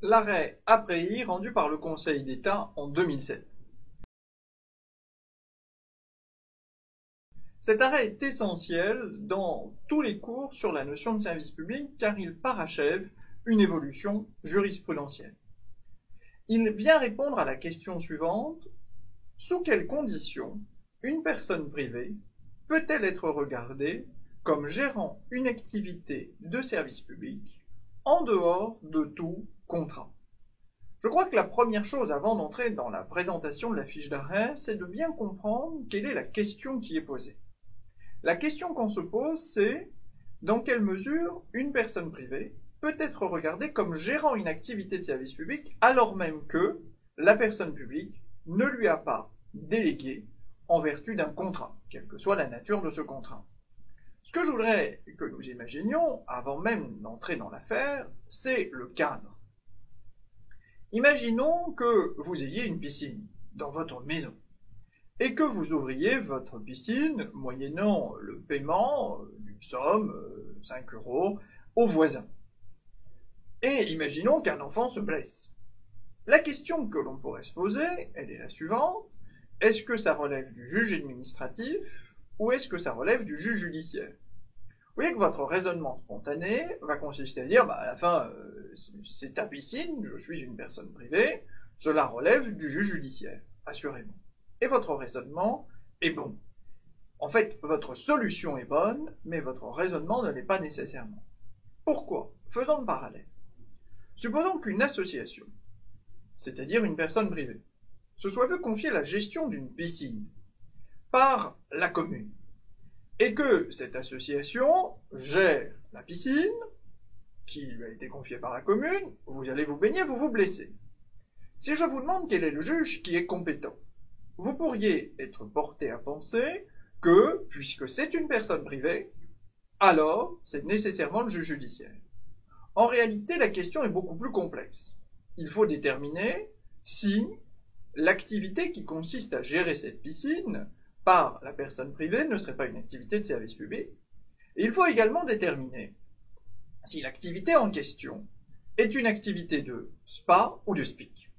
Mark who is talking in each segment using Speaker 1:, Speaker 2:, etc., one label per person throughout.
Speaker 1: l'arrêt APREI rendu par le Conseil d'État en 2007. Cet arrêt est essentiel dans tous les cours sur la notion de service public car il parachève une évolution jurisprudentielle. Il vient répondre à la question suivante: sous quelles conditions une personne privée peut-elle être regardée comme gérant une activité de service public en dehors de tout contrat? Je crois que la première chose avant d'entrer dans la présentation de la fiche d'arrêt, c'est de bien comprendre quelle est la question qui est posée. La question qu'on se pose, c'est dans quelle mesure une personne privée peut être regardée comme gérant une activité de service public alors même que la personne publique ne lui a pas délégué en vertu d'un contrat, quelle que soit la nature de ce contrat. Ce que je voudrais que nous imaginions, avant même d'entrer dans l'affaire, c'est le cadre. Imaginons que vous ayez une piscine dans votre maison et que vous ouvriez votre piscine moyennant le paiement d'une somme, 5 € au voisin. Et imaginons qu'un enfant se blesse. La question que l'on pourrait se poser, elle est la suivante: est-ce que ça relève du juge administratif ou est-ce que ça relève du juge judiciaire? Vous voyez que votre raisonnement spontané va consister à dire, à la fin, c'est ta piscine, je suis une personne privée, cela relève du juge judiciaire, assurément. Et votre raisonnement est bon. En fait, votre solution est bonne, mais votre raisonnement ne l'est pas nécessairement. Pourquoi? Faisons le parallèle. Supposons qu'une association, c'est-à-dire une personne privée, se soit vu confier la gestion d'une piscine par la commune, et que cette association gère la piscine qui lui a été confiée par la commune, vous allez vous baigner, vous vous blessez. Si je vous demande quel est le juge qui est compétent, vous pourriez être porté à penser que, puisque c'est une personne privée, alors c'est nécessairement le juge judiciaire. En réalité, la question est beaucoup plus complexe. Il faut déterminer si l'activité qui consiste à gérer cette piscine par la personne privée ne serait pas une activité de service public. Et il faut également déterminer si l'activité en question est une activité de spa ou de SPIC.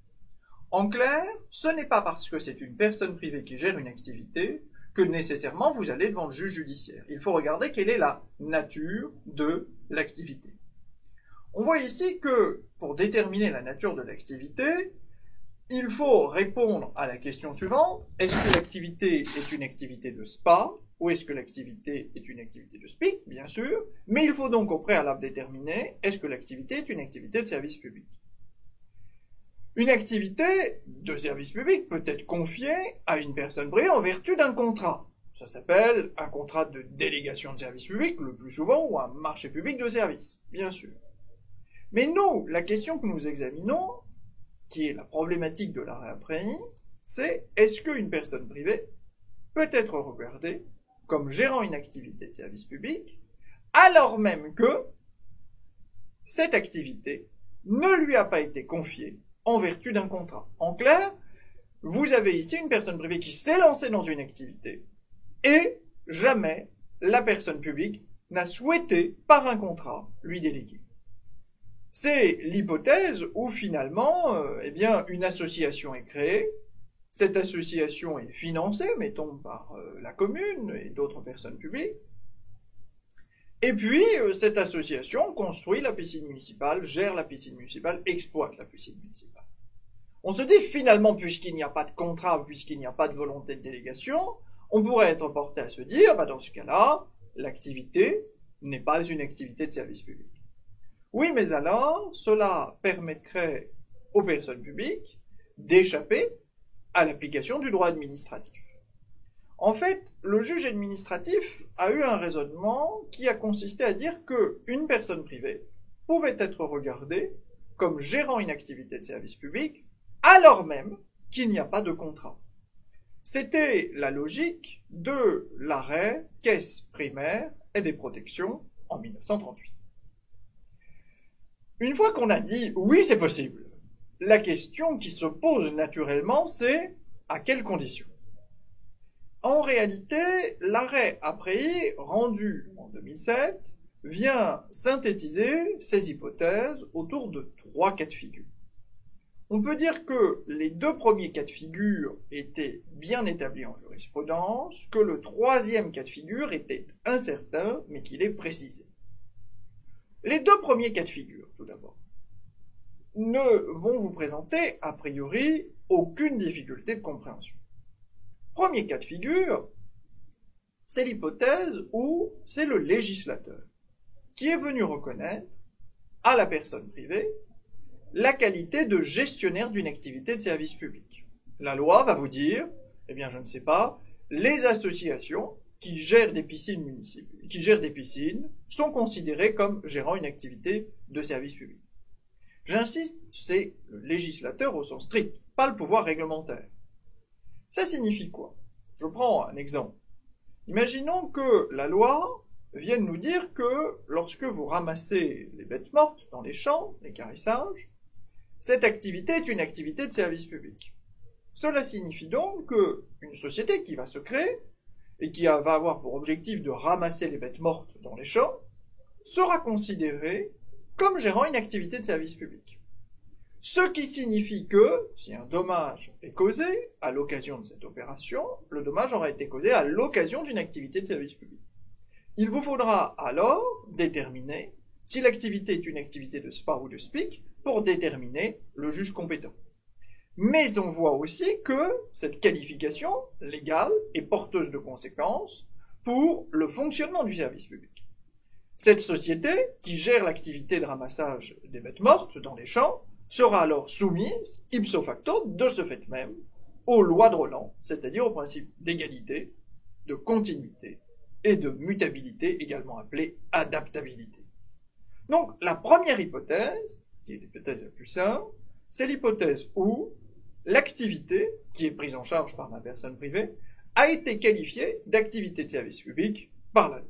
Speaker 1: En clair, ce n'est pas parce que c'est une personne privée qui gère une activité que nécessairement vous allez devant le juge judiciaire. Il faut regarder quelle est la nature de l'activité. On voit ici que pour déterminer la nature de l'activité, il faut répondre à la question suivante: est-ce que l'activité est une activité de spa ou est-ce que l'activité est une activité de SPIC? Bien sûr, mais il faut donc au préalable déterminer: est-ce que l'activité est une activité de service public? Une activité de service public peut être confiée à une personne privée en vertu d'un contrat. Ça s'appelle un contrat de délégation de service public, le plus souvent, ou un marché public de service, bien sûr. Mais nous, la question que nous examinons, qui est la problématique de l'arrêt APREI, c'est: est-ce qu'une personne privée peut être regardée comme gérant une activité de service public, alors même que cette activité ne lui a pas été confiée en vertu d'un contrat? En clair, vous avez ici une personne privée qui s'est lancée dans une activité et jamais la personne publique n'a souhaité, par un contrat, lui déléguer. C'est l'hypothèse où finalement, une association est créée. Cette association est financée, mettons, par la commune et d'autres personnes publiques. Et puis, cette association construit la piscine municipale, gère la piscine municipale, exploite la piscine municipale. On se dit finalement, puisqu'il n'y a pas de contrat, puisqu'il n'y a pas de volonté de délégation, on pourrait être porté à se dire, dans ce cas-là, l'activité n'est pas une activité de service public. Oui, mais alors, cela permettrait aux personnes publiques d'échapper à l'application du droit administratif. En fait, le juge administratif a eu un raisonnement qui a consisté à dire qu'une personne privée pouvait être regardée comme gérant une activité de service public alors même qu'il n'y a pas de contrat. C'était la logique de l'arrêt Caisse primaire et des protections en 1938. Une fois qu'on a dit oui, c'est possible, la question qui se pose naturellement, c'est à quelles conditions? En réalité, l'arrêt APREI, rendu en 2007, vient synthétiser ces hypothèses autour de 3 cas de figure. On peut dire que les deux premiers cas de figure étaient bien établis en jurisprudence, que le troisième cas de figure était incertain, mais qu'il est précisé. Les deux premiers cas de figure, tout d'abord, ne vont vous présenter, a priori, aucune difficulté de compréhension. Premier cas de figure, c'est l'hypothèse où c'est le législateur qui est venu reconnaître à la personne privée la qualité de gestionnaire d'une activité de service public. La loi va vous dire, eh bien je ne sais pas, les associations qui gèrent des piscines municipales, qui gèrent des piscines, sont considérées comme gérant une activité de service public. J'insiste, c'est le législateur au sens strict, pas le pouvoir réglementaire. Ça signifie quoi? Je prends un exemple. Imaginons que la loi vienne nous dire que lorsque vous ramassez les bêtes mortes dans les champs, les carissages, cette activité est une activité de service public. Cela signifie donc qu'une société qui va se créer et qui va avoir pour objectif de ramasser les bêtes mortes dans les champs sera considérée comme gérant une activité de service public. Ce qui signifie que, si un dommage est causé à l'occasion de cette opération, le dommage aura été causé à l'occasion d'une activité de service public. Il vous faudra alors déterminer si l'activité est une activité de SPA ou de SPIC pour déterminer le juge compétent. Mais on voit aussi que cette qualification légale est porteuse de conséquences pour le fonctionnement du service public. Cette société, qui gère l'activité de ramassage des bêtes mortes dans les champs, sera alors soumise, ipso facto, de ce fait même, aux lois de Roland, c'est-à-dire au principe d'égalité, de continuité et de mutabilité, également appelée adaptabilité. Donc, la première hypothèse, qui est l'hypothèse la plus simple, c'est l'hypothèse où l'activité, qui est prise en charge par la personne privée, a été qualifiée d'activité de service public par la loi.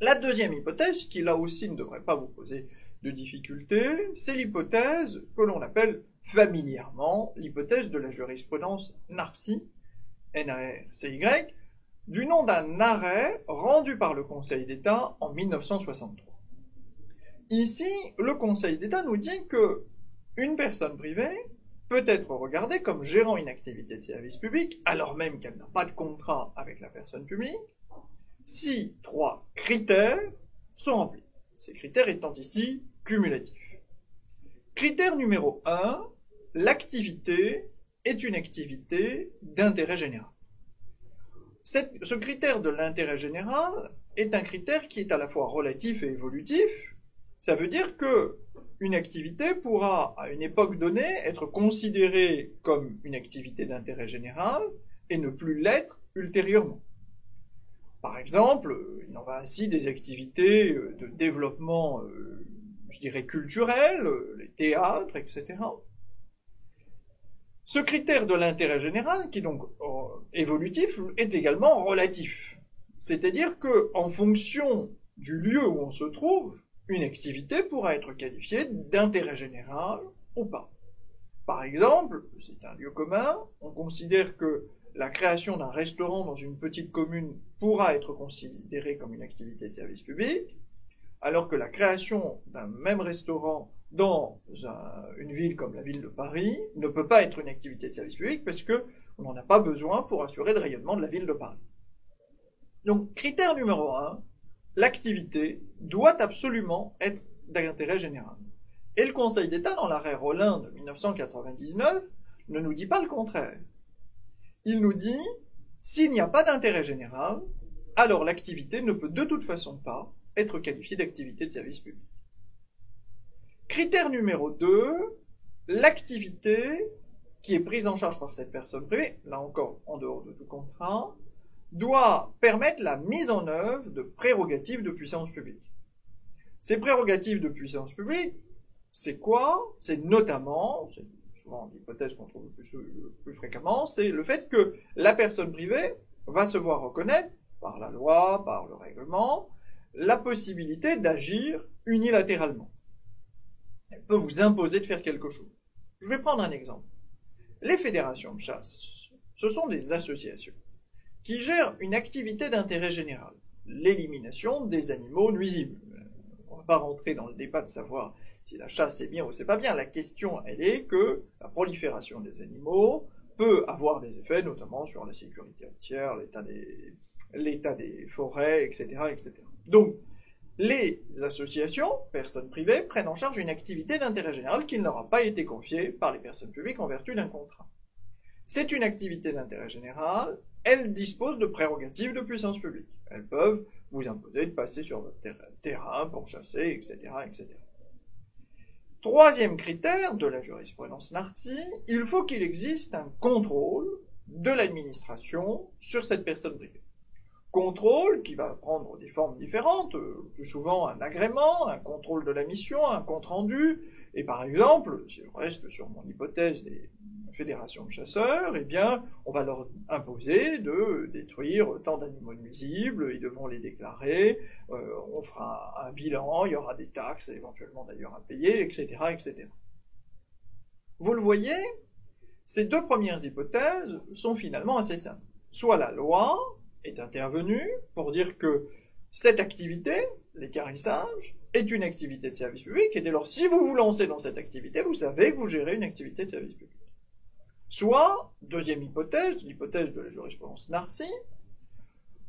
Speaker 1: La deuxième hypothèse, qui là aussi ne devrait pas vous poser de difficultés, c'est l'hypothèse que l'on appelle familièrement l'hypothèse de la jurisprudence NARCY, N-A-R-C-Y, du nom d'un arrêt rendu par le Conseil d'État en 1963. Ici, le Conseil d'État nous dit que une personne privée peut être regardée comme gérant une activité de service public, alors même qu'elle n'a pas de contrat avec la personne publique, si trois critères sont remplis. Ces critères étant ici cumulatifs. Critère numéro 1, l'activité est une activité d'intérêt général. Ce critère de l'intérêt général est un critère qui est à la fois relatif et évolutif. Ça veut dire que une activité pourra, à une époque donnée, être considérée comme une activité d'intérêt général et ne plus l'être ultérieurement. Par exemple, il en va ainsi des activités de développement, je dirais, culturel, les théâtres, etc. Ce critère de l'intérêt général, qui est donc évolutif, est également relatif. C'est-à-dire que, en fonction du lieu où on se trouve, une activité pourra être qualifiée d'intérêt général ou pas. Par exemple, c'est un lieu commun, on considère que la création d'un restaurant dans une petite commune pourra être considérée comme une activité de service public, alors que la création d'un même restaurant dans une ville comme la ville de Paris ne peut pas être une activité de service public parce qu'on n'en a pas besoin pour assurer le rayonnement de la ville de Paris. Donc, critère numéro 1, l'activité doit absolument être d'intérêt général. Et le Conseil d'État, dans l'arrêt Rollin de 1999, ne nous dit pas le contraire. Il nous dit, s'il n'y a pas d'intérêt général, alors l'activité ne peut de toute façon pas être qualifiée d'activité de service public. Critère numéro 2, l'activité qui est prise en charge par cette personne privée, là encore en dehors de tout contrat, doit permettre la mise en œuvre de prérogatives de puissance publique. Ces prérogatives de puissance publique, c'est quoi? C'est notamment, c'est souvent l'hypothèse qu'on trouve le plus fréquemment, c'est le fait que la personne privée va se voir reconnaître, par la loi, par le règlement, la possibilité d'agir unilatéralement. Elle peut vous imposer de faire quelque chose. Je vais prendre un exemple. Les fédérations de chasse, ce sont des associations qui gèrent une activité d'intérêt général, l'élimination des animaux nuisibles. On ne va pas rentrer dans le débat de savoir si la chasse c'est bien ou c'est pas bien. La question, elle est que la prolifération des animaux peut avoir des effets, notamment sur la sécurité routière, l'état des forêts, etc., etc. Donc, les associations, personnes privées, prennent en charge une activité d'intérêt général qui ne leur a pas été confiée par les personnes publiques en vertu d'un contrat. C'est une activité d'intérêt général, elles disposent de prérogatives de puissance publique. Elles peuvent vous imposer de passer sur votre terrain pour chasser, etc., etc. Troisième critère de la jurisprudence NARTI, il faut qu'il existe un contrôle de l'administration sur cette personne privée. Contrôle qui va prendre des formes différentes, plus souvent un agrément, un contrôle de la mission, un compte-rendu, et par exemple, si je reste sur mon hypothèse des fédérations de chasseurs, eh bien, on va leur imposer de détruire tant d'animaux nuisibles, ils devront les déclarer, on fera un bilan, il y aura des taxes, éventuellement d'ailleurs à payer, etc., etc. Vous le voyez, ces deux premières hypothèses sont finalement assez simples. Soit la loi est intervenue pour dire que cette activité, l'équarrissage, est une activité de service public, et dès lors, si vous vous lancez dans cette activité, vous savez que vous gérez une activité de service public. Soit, deuxième hypothèse, l'hypothèse de la jurisprudence NARTI,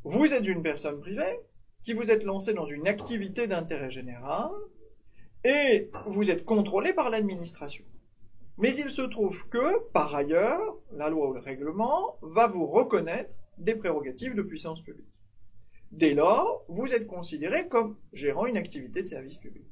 Speaker 1: vous êtes une personne privée qui vous êtes lancée dans une activité d'intérêt général et vous êtes contrôlé par l'administration. Mais il se trouve que, par ailleurs, la loi ou le règlement va vous reconnaître des prérogatives de puissance publique. Dès lors, vous êtes considéré comme gérant une activité de service public.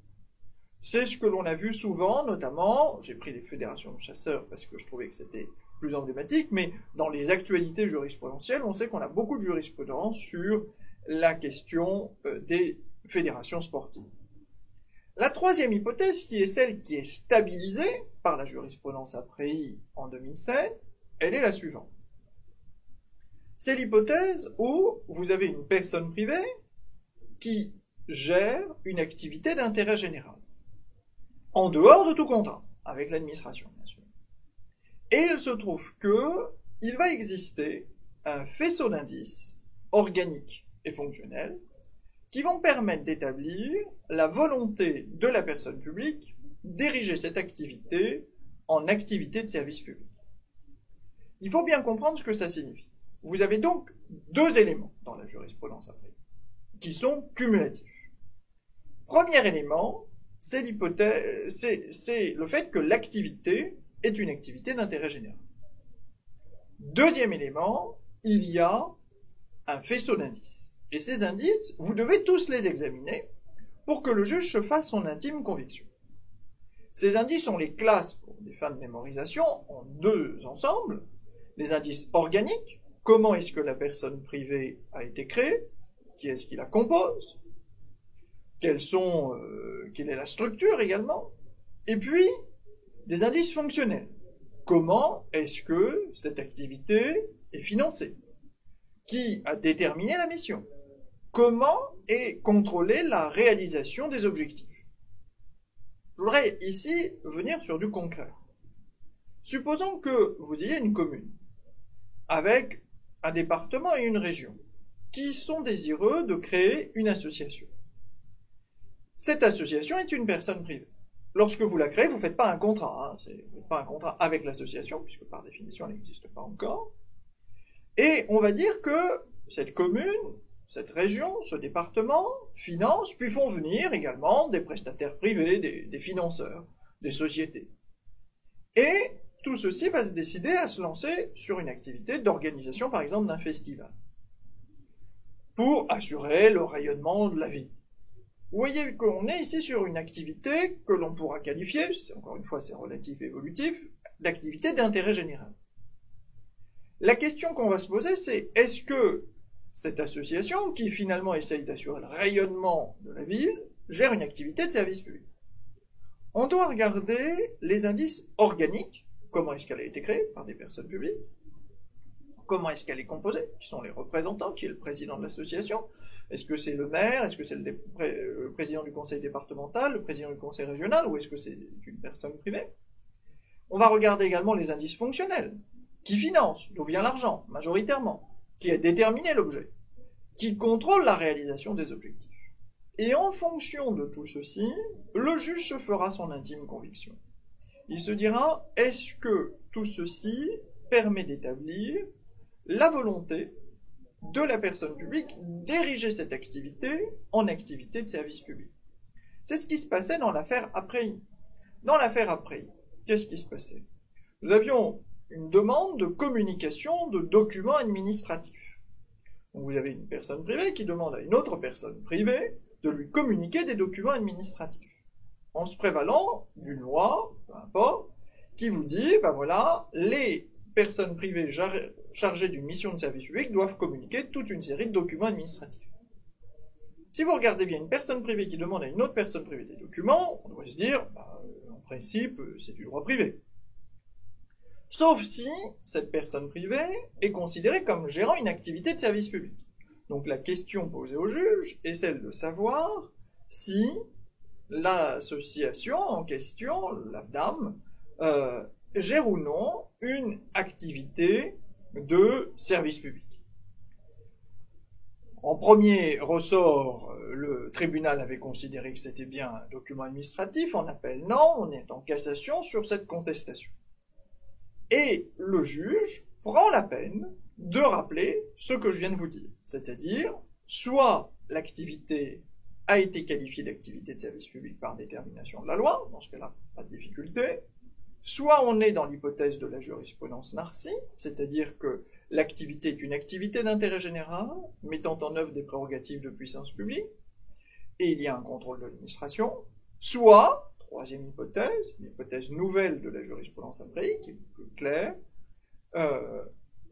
Speaker 1: C'est ce que l'on a vu souvent, notamment, j'ai pris les fédérations de chasseurs parce que je trouvais que c'était plus emblématique, mais dans les actualités jurisprudentielles, on sait qu'on a beaucoup de jurisprudence sur la question des fédérations sportives. La troisième hypothèse, qui est celle qui est stabilisée par la jurisprudence APREI en 2007, elle est la suivante. C'est l'hypothèse où vous avez une personne privée qui gère une activité d'intérêt général, en dehors de tout contrat, avec l'administration, bien sûr. Et il se trouve qu'il va exister un faisceau d'indices organiques et fonctionnels qui vont permettre d'établir la volonté de la personne publique d'ériger cette activité en activité de service public. Il faut bien comprendre ce que ça signifie. Vous avez donc deux éléments dans la jurisprudence après, qui sont cumulatifs. Premier élément, c'est le fait que l'activité est une activité d'intérêt général. Deuxième élément, il y a un faisceau d'indices. Et ces indices, vous devez tous les examiner pour que le juge se fasse son intime conviction. Ces indices, on les classe pour des fins de mémorisation en deux ensembles. Les indices organiques, comment est-ce que la personne privée a été créée, qui est-ce qui la compose, quelle est la structure également, et puis des indices fonctionnels. Comment est-ce que cette activité est financée? Qui a déterminé la mission? Comment est contrôlée la réalisation des objectifs? Je voudrais ici venir sur du concret. Supposons que vous ayez une commune avec un département et une région qui sont désireux de créer une association. Cette association est une personne privée. Lorsque vous la créez, vous ne faites pas un contrat. Vous ne faites pas un contrat avec l'association, puisque par définition, elle n'existe pas encore. Et on va dire que cette commune, cette région, ce département finance, puis font venir également des prestataires privés, des financeurs, des sociétés. Et tout ceci va se décider à se lancer sur une activité d'organisation, par exemple, d'un festival, pour assurer le rayonnement de la ville. Vous voyez qu'on est ici sur une activité que l'on pourra qualifier, encore une fois c'est relatif et évolutif, d'activité d'intérêt général. La question qu'on va se poser, c'est est-ce que cette association, qui finalement essaye d'assurer le rayonnement de la ville, gère une activité de service public? On doit regarder les indices organiques. Comment est-ce qu'elle a été créée par des personnes publiques? Comment est-ce qu'elle est composée? Qui sont les représentants? Qui est le président de l'association? Est-ce que c'est le maire? Est-ce que c'est le président du conseil départemental? Le président du conseil régional? Ou est-ce que c'est une personne privée? On va regarder également les indices fonctionnels. Qui finance? D'où vient l'argent? Majoritairement. Qui a déterminé l'objet? Qui contrôle la réalisation des objectifs? Et en fonction de tout ceci, le juge se fera son intime conviction. Il se dira, est-ce que tout ceci permet d'établir la volonté de la personne publique d'ériger cette activité en activité de service public? C'est ce qui se passait dans l'affaire Aprey. Dans l'affaire Aprey, qu'est-ce qui se passait? Nous avions une demande de communication de documents administratifs. Donc vous avez une personne privée qui demande à une autre personne privée de lui communiquer des documents administratifs, en se prévalant d'une loi, peu importe, qui vous dit, ben voilà, les personnes privées chargées d'une mission de service public doivent communiquer toute une série de documents administratifs. Si vous regardez bien une personne privée qui demande à une autre personne privée des documents, on doit se dire, en principe, c'est du droit privé. Sauf si cette personne privée est considérée comme gérant une activité de service public. Donc la question posée au juge est celle de savoir si l'association en question, l'AFDAM, gère ou non une activité de service public. En premier ressort, le tribunal avait considéré que c'était bien un document administratif. En appel, non, on est en cassation sur cette contestation. Et le juge prend la peine de rappeler ce que je viens de vous dire. C'est-à-dire, soit l'activité a été qualifiée d'activité de service public par détermination de la loi, dans ce cas-là, pas de difficulté, soit on est dans l'hypothèse de la jurisprudence Narcy, c'est-à-dire que l'activité est une activité d'intérêt général, mettant en œuvre des prérogatives de puissance publique, et il y a un contrôle de l'administration, soit, troisième hypothèse, une hypothèse nouvelle de la jurisprudence Aprey, qui est plus claire,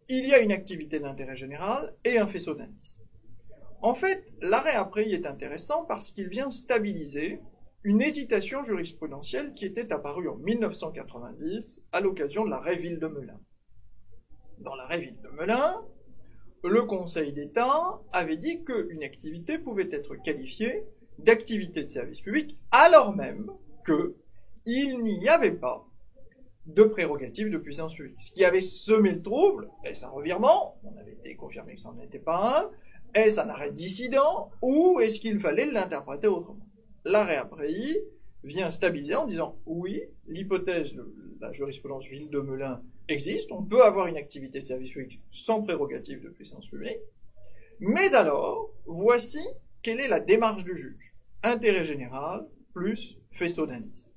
Speaker 1: il y a une activité d'intérêt général et un faisceau d'indices. En fait, l'arrêt Aprey est intéressant parce qu'il vient stabiliser une hésitation jurisprudentielle qui était apparue en 1990 à l'occasion de l'arrêt Ville de Melun. Dans l'arrêt Ville de Melun, le Conseil d'État avait dit qu'une activité pouvait être qualifiée d'activité de service public alors même qu'il n'y avait pas de prérogative de puissance publique. Ce qui avait semé le trouble, est-ce un revirement? On avait été confirmé que ça n'en était pas un. Est-ce un arrêt dissident? Ou est-ce qu'il fallait l'interpréter autrement? L'arrêt Aprey vient stabiliser en disant oui, l'hypothèse de la jurisprudence Ville de Melun existe, on peut avoir une activité de service public sans prérogative de puissance publique, mais alors, voici quelle est la démarche du juge. Intérêt général plus faisceau d'indices.